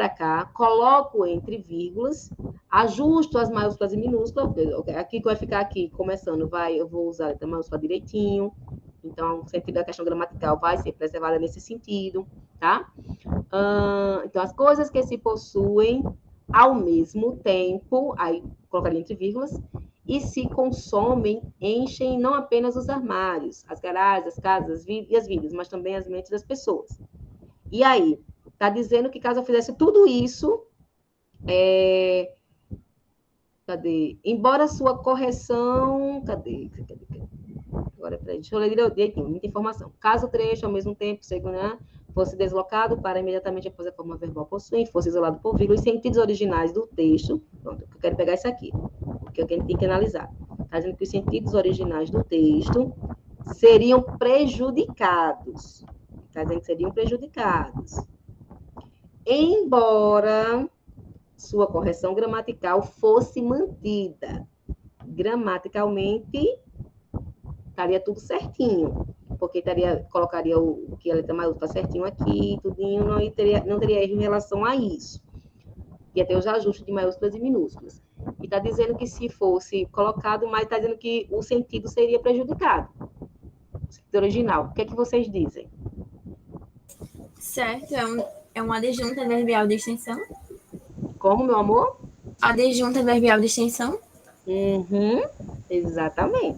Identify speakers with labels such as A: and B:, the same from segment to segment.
A: para cá, coloco entre vírgulas, ajusto as maiúsculas e minúsculas, aqui que vai ficar aqui, começando, eu vou usar a letra maiúscula direitinho, então o sentido da questão gramatical vai ser preservada nesse sentido, tá? Então, as coisas que se possuem ao mesmo tempo, aí colocaria entre vírgulas, e se consomem, enchem não apenas os armários, as garagens, as casas e as vidas, mas também as mentes das pessoas. E aí, está dizendo que caso eu fizesse tudo isso, cadê? Embora sua correção... Cadê? Agora, peraí, deixa eu ler direitinho, muita informação. Caso o trecho, ao mesmo tempo, segundo, fosse deslocado para imediatamente após a forma verbal possuir, fosse isolado por vírgula, os sentidos originais do texto, pronto, eu quero pegar isso aqui, porque a gente tem que analisar. Está dizendo que os sentidos originais do texto seriam prejudicados. Está dizendo que seriam prejudicados. Embora sua correção gramatical fosse mantida. Gramaticalmente, estaria tudo certinho, porque colocaria o que a letra maiúscula certinho aqui, tudinho, não teria erro em relação a isso. Ia ter os ajustes de maiúsculas e minúsculas. E está dizendo que se fosse colocado, mas está dizendo que o sentido seria prejudicado. O sentido original. O que é que vocês dizem?
B: Certo, é uma adjunta verbial de extensão.
A: Como, meu amor?
B: Adjunta verbial de extensão.
A: Exatamente.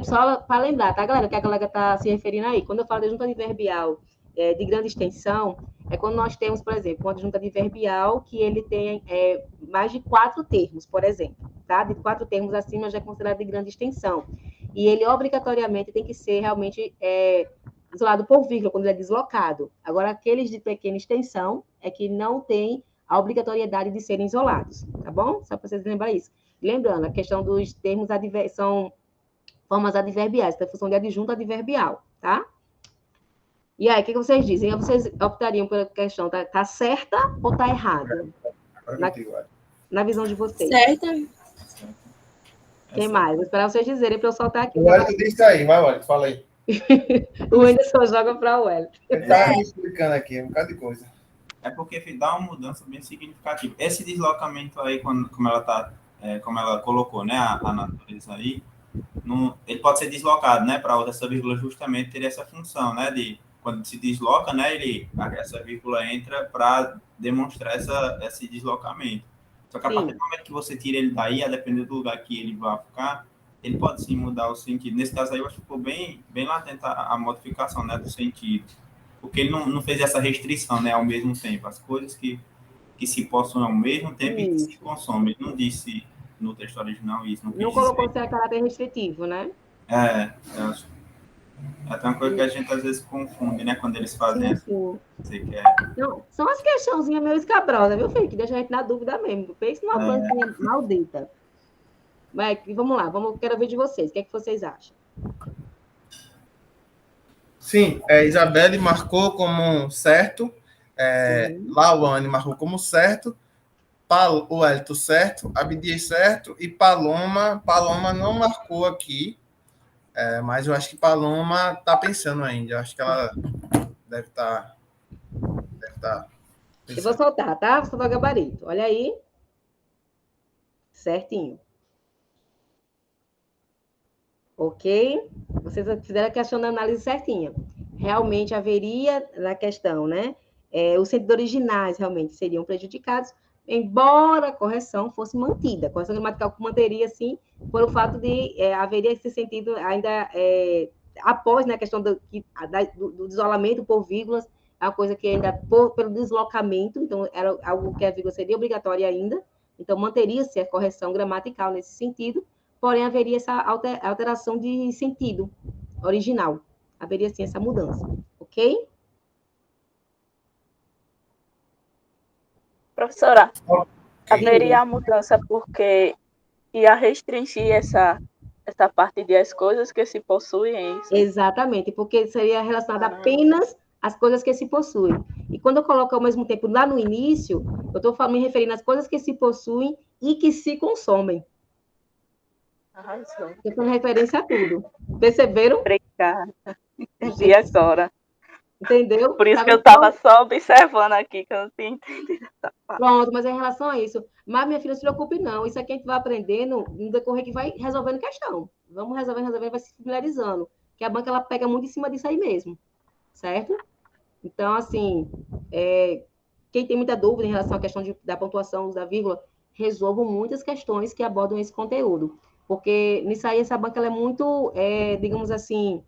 A: Só para lembrar, tá, galera? O que a galera está se referindo aí. Quando eu falo de adjunta adverbial de grande extensão, é quando nós temos, por exemplo, uma adjunta adverbial que ele tem mais de 4 termos, por exemplo. Tá? De 4 termos acima já é considerado de grande extensão. E ele obrigatoriamente tem que ser realmente isolado por vírgula, quando ele é deslocado. Agora, aqueles de pequena extensão é que não tem a obrigatoriedade de serem isolados, tá bom? Só para vocês lembrarem isso. Lembrando, a questão dos termos são formas adverbiais, tem a função de adjunta adverbial, tá? E aí, o que vocês dizem? Vocês optariam pela questão, tá certa ou tá errada? Na visão de vocês.
B: Certa.
A: Quem mais? Vou esperar vocês dizerem para eu soltar aqui.
C: O Wellington disse aí, vai, Wellington, fala aí.
A: O Whindersson joga para o Wellington.
C: Ele tá me explicando aqui um bocado de coisa.
D: É porque dá uma mudança bem significativa. Esse deslocamento aí, como ela colocou, né, a natureza aí, ele pode ser deslocado, né, para outra. Essa vírgula justamente ter essa função, né, de quando se desloca, né, essa vírgula entra para demonstrar esse deslocamento. Só que a partir do momento que você tira ele daí, a depender do lugar que ele vai ficar, ele pode sim mudar o sentido. Nesse caso aí, eu acho que ficou bem latente a modificação, né, do sentido. Porque ele não fez essa restrição, né, ao mesmo tempo. As coisas que se possuem ao mesmo tempo e que se consomem. Ele não disse no texto original isso.
A: Não colocou ser caráter restritivo, né?
D: Eu acho. É até uma coisa que a gente às vezes confunde, né, quando eles fazem assim.
A: Não, são as questãozinhas meio escabrosas, viu, filho? Que deixa a gente na dúvida mesmo. Pense numa banquinha maldita. Mas, vamos lá, quero ver de vocês. O que é que vocês acham?
C: Sim, Isabelle marcou como certo, Lauane marcou como certo, o Wellington certo, Abdias certo, e Paloma não marcou aqui, mas eu acho que Paloma está pensando ainda, eu acho que ela deve estar pensando.
A: Eu vou soltar, tá? Vou soltar o gabarito, olha aí. Certinho. Ok? Vocês fizeram a questão da análise certinha. Realmente haveria na questão, né? Os sentidos originais realmente seriam prejudicados, embora a correção fosse mantida. A correção gramatical manteria, sim, por o fato de haveria esse sentido ainda após, né, a questão do isolamento por vírgulas, é uma coisa que ainda, pelo deslocamento, então era algo que a vírgula seria obrigatória ainda, então manteria-se a correção gramatical nesse sentido, porém haveria essa alteração de sentido original. Haveria, sim, essa mudança. Ok?
E: Professora, haveria a mudança porque ia restringir essa parte de as coisas que se possuem.
A: Exatamente, porque seria relacionado apenas às coisas que se possuem. E quando eu coloco ao mesmo tempo lá no início, eu estou me referindo às coisas que se possuem e que se consomem. Estou fazendo referência a tudo. Perceberam?
E: Obrigada. Entendi agora.
A: Entendeu?
E: Por isso
A: Sabe?
E: que eu estava só observando aqui, que eu não tinha entendido essa parte.
A: Pronto, mas é em relação a isso. Mas, minha filha, não se preocupe, não. Isso aqui a gente vai aprendendo no decorrer que vai resolvendo questão. Vamos resolvendo, vai se familiarizando. Que a banca, ela pega muito em cima disso aí mesmo. Certo? Então, assim, quem tem muita dúvida em relação à questão da pontuação, da vírgula, resolvam muitas questões que abordam esse conteúdo. Porque nisso aí, essa banca, ela é muito, digamos assim,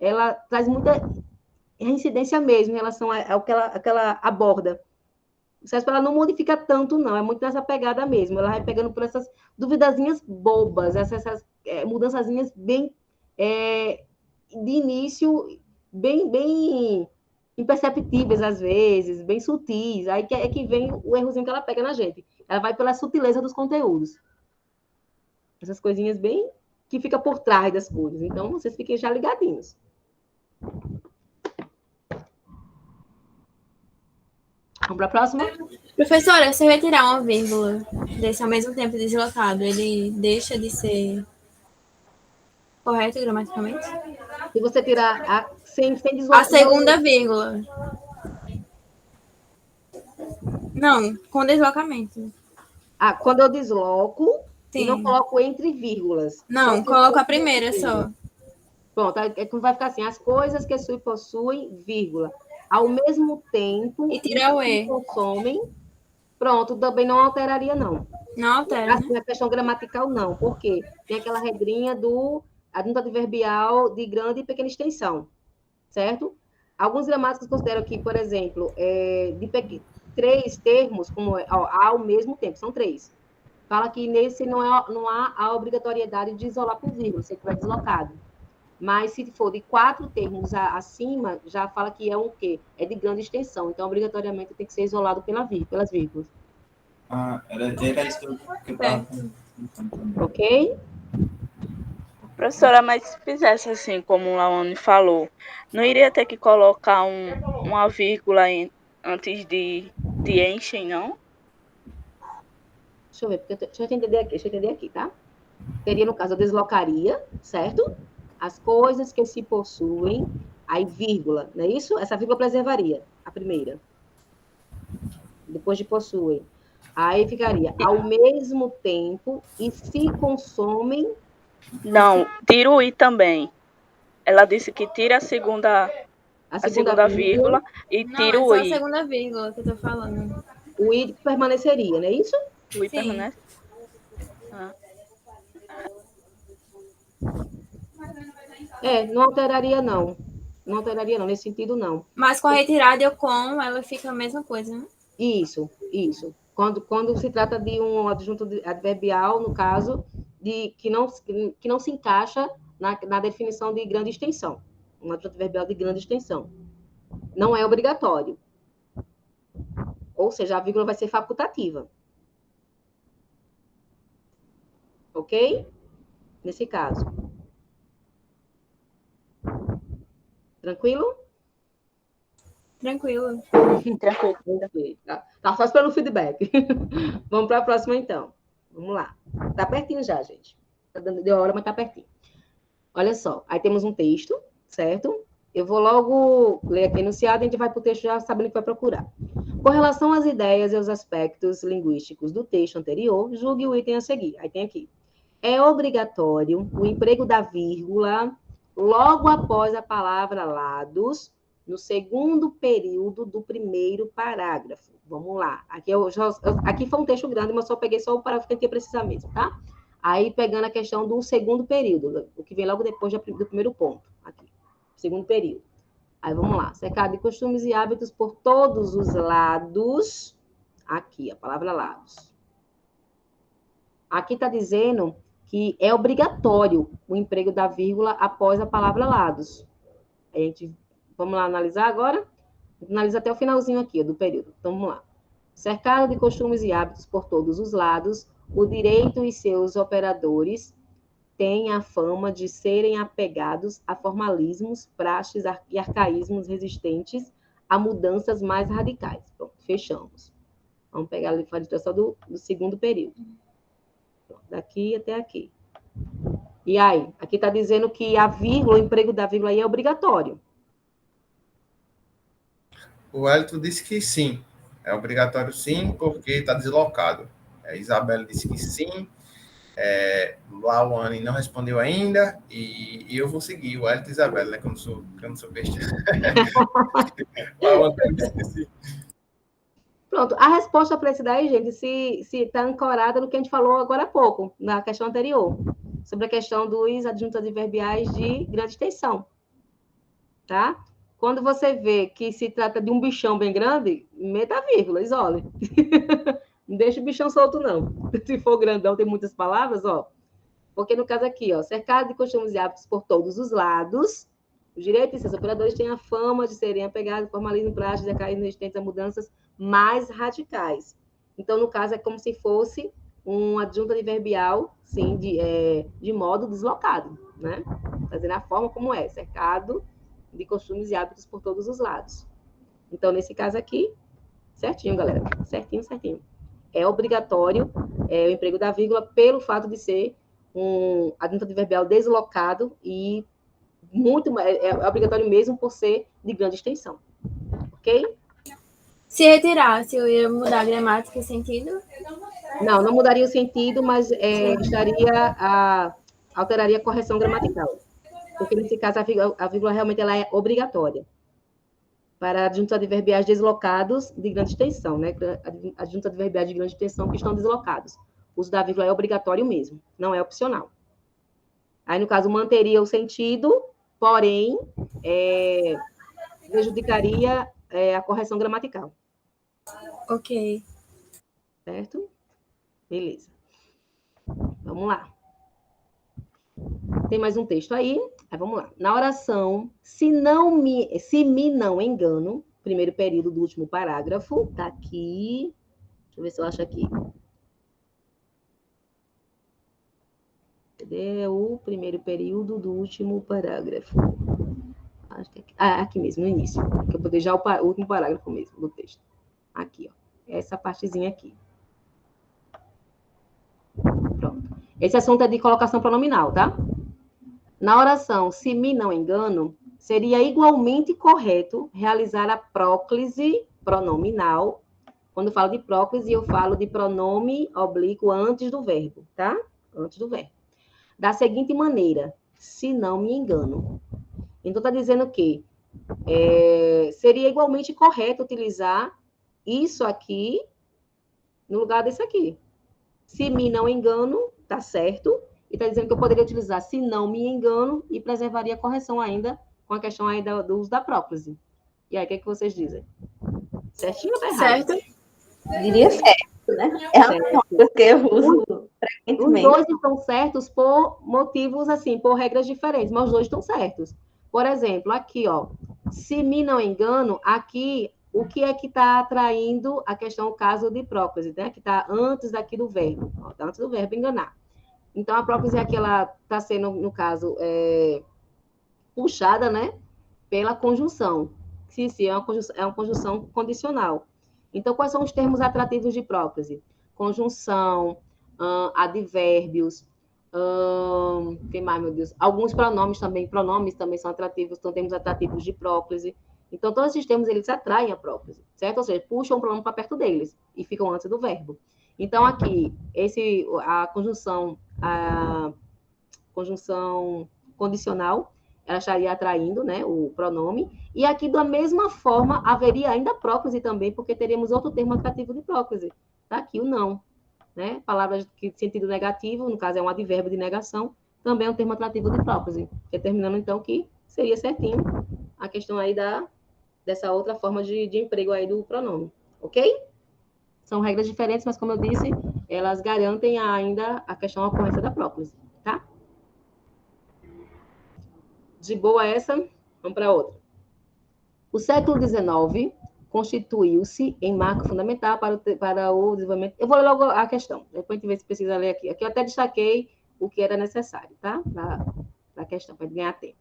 A: ela traz muita reincidência mesmo em relação ao que ela aborda. O CESP, ela não modifica tanto, não. É muito nessa pegada mesmo. Ela vai pegando por essas duvidazinhas bobas, essas mudançazinhas bem de início, bem imperceptíveis às vezes, bem sutis. Aí é que vem o errozinho que ela pega na gente. Ela vai pela sutileza dos conteúdos. Essas coisinhas bem que fica por trás das coisas. Então, vocês fiquem já ligadinhos. Vamos para a próxima?
B: Professora, se eu retirar uma vírgula desse ao mesmo tempo deslocado, ele deixa de ser correto gramaticalmente?
A: Se você tirar sem deslocar...
B: A segunda vírgula. Não, com deslocamento.
A: Quando eu desloco,
B: Sim.
A: E não coloco entre vírgulas.
B: Não, coloco a primeira só.
A: Pronto, vai ficar assim, as coisas que possuem, vírgula. Ao mesmo tempo...
B: E tirar o E.
A: Consomem. Pronto, também não alteraria, não.
B: Não altera,
A: assim,
B: né?
A: A questão gramatical, não. Por quê? Tem aquela regrinha do adjunto adverbial de grande e pequena extensão. Certo? Alguns gramáticos consideram que, por exemplo, três termos, como ao mesmo tempo, são três. Fala que nesse não há a obrigatoriedade de isolar por vírgula, se estiver deslocado. Mas se for de 4 termos acima, já fala que é um quê? É de grande extensão. Então, obrigatoriamente, tem que ser isolado pelas vírgulas.
D: Era isso que eu estava pensando.
A: Ok?
E: Professora, mas se fizesse assim, como o Laone falou, não iria ter que colocar uma vírgula antes de enchem, não?
A: Deixa eu ver, deixa eu entender aqui, tá? Teria, no caso, eu deslocaria, certo? As coisas que se possuem, aí vírgula, não é isso? Essa vírgula preservaria, a primeira. Depois de possuem. Aí ficaria, ao mesmo tempo, e se consomem...
E: Não, tira o I também. Ela disse que tira a segunda vírgula e tira
B: não,
E: o
B: é só
E: I.
B: a segunda vírgula que eu tô falando.
A: O I permaneceria, não é isso?
E: O I
B: Sim.
E: permanece?
A: Não alteraria, não. Não alteraria, não, nesse sentido, não.
B: Mas com a retirada e o com, ela fica a mesma coisa, né?
A: Isso. Quando se trata de um adjunto adverbial, no caso, que não se encaixa na definição de grande extensão. Um adjunto adverbial de grande extensão. Não é obrigatório. Ou seja, a vírgula vai ser facultativa. Ok? Nesse caso. Tranquilo?
B: Tranquilo.
E: Tranquilo.
A: Tá só esperando o feedback. Vamos para a próxima, então. Vamos lá. Tá pertinho já, gente. Deu hora, mas tá pertinho. Olha só. Aí temos um texto, certo? Eu vou logo ler aqui enunciado e a gente vai para o texto já sabendo o que vai procurar. Com relação às ideias e aos aspectos linguísticos do texto anterior, julgue o item a seguir. Aí tem aqui. É obrigatório o emprego da vírgula logo após a palavra lados, no segundo período do primeiro parágrafo. Vamos lá. Aqui foi um texto grande, mas só peguei só o parágrafo que a gente ia precisar mesmo, tá? Aí, pegando a questão do segundo período, o que vem logo depois do primeiro ponto. Aqui, segundo período. Aí, vamos lá. Cercado de costumes e hábitos por todos os lados. Aqui, a palavra lados. Aqui está dizendo que é obrigatório o emprego da vírgula após a palavra lados. Vamos lá analisar agora? Analisa até o finalzinho aqui do período. Então, vamos lá. Cercado de costumes e hábitos por todos os lados, o direito e seus operadores têm a fama de serem apegados a formalismos, praxes e arcaísmos resistentes a mudanças mais radicais. Pronto, fechamos. Vamos pegar a literação do segundo período. Pronto, daqui até aqui. E aí? Aqui está dizendo que a vírgula, o emprego da vírgula aí é obrigatório.
C: O Wellington disse que sim. É obrigatório sim, porque está deslocado. Isabela disse que sim. Lauane não respondeu ainda. E eu vou seguir o Wellington e Isabela, né? Que eu não sou besta. Lauane disse que sim.
A: Pronto, a resposta para esse daí, gente, se está ancorada no que a gente falou agora há pouco, na questão anterior, sobre a questão dos adjuntos adverbiais de grande extensão, tá? Quando você vê que se trata de um bichão bem grande, meta a vírgula, isole. Não deixa o bichão solto, não. Se for grandão, tem muitas palavras, ó. Porque no caso aqui, ó, cercado de costumes e hábitos por todos os lados, os direitos e seus operadores têm a fama de serem apegados, formalismo, práticas, decaídos, resistentes a mudanças mais radicais. Então, no caso, é como se fosse um adjunto adverbial, sim, de modo deslocado, né? Fazendo a forma como é, cercado de costumes e hábitos por todos os lados. Então, nesse caso aqui, certinho, galera, certinho. É obrigatório o emprego da vírgula pelo fato de ser um adjunto adverbial deslocado e é obrigatório mesmo por ser de grande extensão. Ok?
B: Se retirasse, eu ia mudar a gramática e sentido?
A: Não mudaria o sentido, mas alteraria a correção gramatical. Porque, nesse caso, a vírgula realmente ela é obrigatória para adjuntos adverbiais deslocados de grande extensão, né? Adjuntos adverbiais de grande extensão que estão deslocados. O uso da vírgula é obrigatório mesmo, não é opcional. Aí, no caso, manteria o sentido, porém, prejudicaria a correção gramatical.
B: Ok.
A: Certo? Beleza. Vamos lá. Tem mais um texto aí. Vamos lá. Na oração, se me não engano, primeiro período do último parágrafo, tá aqui. Deixa eu ver se eu acho aqui. Cadê o primeiro período do último parágrafo? Acho que aqui, aqui mesmo, no início. Que eu vou deixar o último parágrafo mesmo do texto. Aqui, ó. Essa partezinha aqui. Pronto. Esse assunto é de colocação pronominal, tá? Na oração, se me não engano, seria igualmente correto realizar a próclise pronominal. Quando eu falo de próclise, eu falo de pronome oblíquo antes do verbo, tá? Antes do verbo. Da seguinte maneira, se não me engano. Então, está dizendo que seria igualmente correto utilizar isso aqui no lugar desse aqui. Se me não engano, tá certo. E está dizendo que eu poderia utilizar se não me engano e preservaria a correção ainda com a questão aí do uso da próclise. E aí, o que vocês dizem? Certinho ou tá errado?
B: Certo.
F: Diria certo, né? É uma coisa que eu uso frequentemente.
A: Os dois estão certos por motivos, assim, por regras diferentes, mas os dois estão certos. Por exemplo, aqui, ó, se me não engano, aqui, o que é que está atraindo a questão, o caso de próclise, né? Que está antes daqui do verbo, está antes do verbo enganar. Então, a próclise aqui, ela está sendo, no caso, puxada, né? Pela conjunção. Sim, é uma conjunção condicional. Então, quais são os termos atrativos de próclise? Conjunção, advérbios, tem mais, meu Deus? Alguns pronomes também são atrativos, são termos atrativos de próclise. Então, todos esses termos, eles atraem a próclise, certo? Ou seja, puxam o pronome para perto deles e ficam antes do verbo. Então, aqui, a conjunção condicional, ela estaria atraindo, né, o pronome. E aqui, da mesma forma, haveria ainda próclise também, porque teríamos outro termo atrativo de próclise. Tá aqui o não. Né? Palavras de sentido negativo, no caso é um advérbio de negação, também é um termo atrativo de próclise, determinando então que seria certinho a questão aí dessa outra forma de emprego aí do pronome, ok? São regras diferentes, mas como eu disse, elas garantem ainda a questão da ocorrência da próclise, tá? De boa essa, vamos para outra. O século XIX constituiu-se em marco fundamental para o desenvolvimento. Eu vou ler logo a questão, depois a gente vê se precisa ler aqui. Aqui eu até destaquei o que era necessário, tá? Para a questão, para ganhar tempo.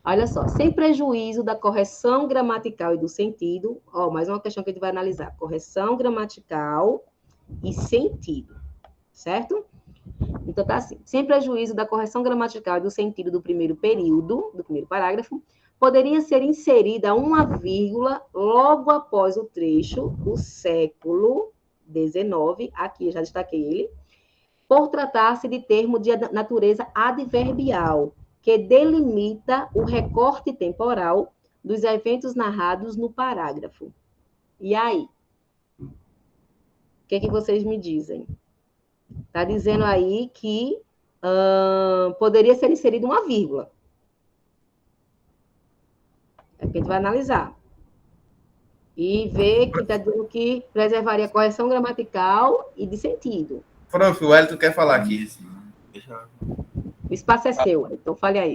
A: Olha só, sem prejuízo da correção gramatical e do sentido, mais uma questão que a gente vai analisar, correção gramatical e sentido, certo? Então, tá assim, sem prejuízo da correção gramatical e do sentido do primeiro período, do primeiro parágrafo, poderia ser inserida uma vírgula logo após o trecho, o século XIX, aqui eu já destaquei ele, por tratar-se de termo de natureza adverbial, que delimita o recorte temporal dos eventos narrados no parágrafo. E aí? O que vocês me dizem? Está dizendo aí que poderia ser inserida uma vírgula. É que a gente vai analisar. E ver que está dizendo que preservaria a correção gramatical e de sentido.
C: Prof, o Elton quer falar aqui.
D: Isso, né?
A: O espaço é seu, então fale aí.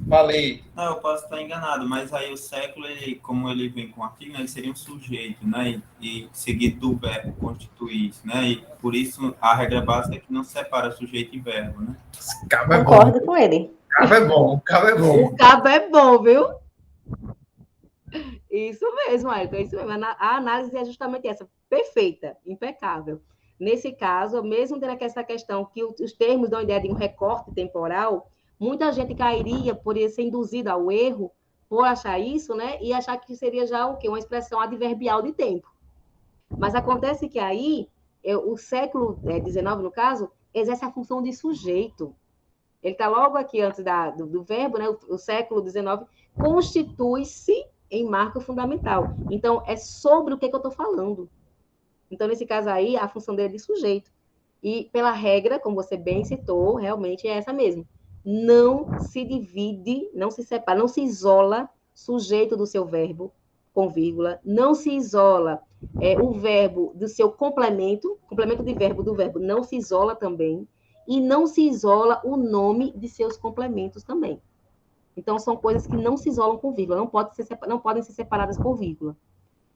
C: Falei.
D: Não, eu posso estar enganado, mas aí o século, como ele vem com artigo, né, ele seria um sujeito, né? E seguido do verbo constituir, né? E por isso a regra básica é que não separa sujeito e verbo, né?
C: Cabo é
F: Concordo
C: bom.
F: com ele.
C: Cabo é bom. Cabo é bom.
A: O cabo é bom, viu? Isso mesmo, Ayrton, é isso mesmo. A análise é justamente essa, perfeita, impecável. Nesse caso, mesmo tendo essa questão que os termos dão a ideia de um recorte temporal, muita gente cairia por ser induzida ao erro, por achar isso, né? E achar que seria já o quê? Uma expressão adverbial de tempo. Mas acontece que aí, o século XIX, no caso, exerce a função de sujeito. Ele está logo aqui antes do verbo, né? O século XIX constitui-se em marco fundamental. Então, é sobre o que eu estou falando. Então, nesse caso aí, a função dele é de sujeito. E, pela regra, como você bem citou, realmente é essa mesmo. Não se divide, não se separa, não se isola sujeito do seu verbo, com vírgula, não se isola o verbo do seu complemento de verbo do verbo não se isola também, e não se isola o nome de seus complementos também. Então, são coisas que não se isolam com vírgula, não podem ser separadas por vírgula.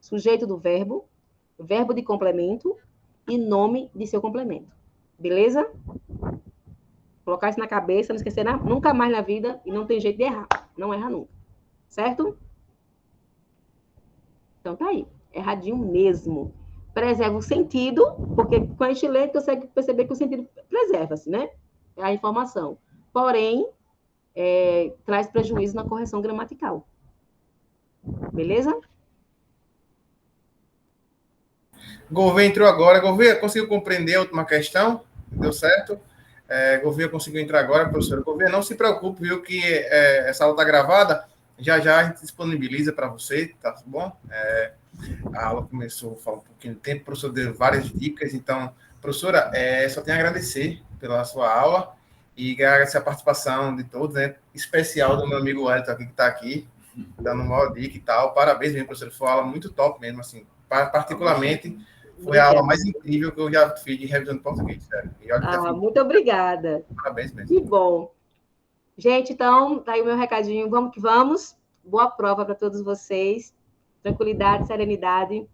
A: Sujeito do verbo, verbo de complemento e nome de seu complemento. Beleza? Colocar isso na cabeça, não esquecer nunca mais na vida, e não tem jeito de errar. Não erra nunca. Certo? Então, tá aí. Erradinho mesmo. Preserva o sentido, porque quando a gente lê, consegue perceber que o sentido preserva-se, né? É a informação. Porém, traz prejuízo na correção gramatical. Beleza?
C: Gouveia entrou agora. Gouveia, conseguiu compreender a última questão? Deu certo? Gouveia conseguiu entrar agora, professora. Gouveia, não se preocupe, viu, que essa aula está gravada. Já a gente disponibiliza para você, tá bom? A aula começou a falar um pouquinho de tempo, o professor deu várias dicas. Então, professora, só tenho a agradecer pela sua aula e agradecer a participação de todos, né? Especial do meu amigo Wellington aqui, que está aqui, dando uma dica e tal. Parabéns mesmo, professor. Foi uma aula muito top mesmo, assim. Particularmente, foi a aula mais incrível que eu já fiz de revisão de português, sério.
A: Muito obrigada.
C: Parabéns mesmo.
A: Que bom. Gente, então, tá aí o meu recadinho. Vamos que vamos. Boa prova para todos vocês. Tranquilidade, serenidade.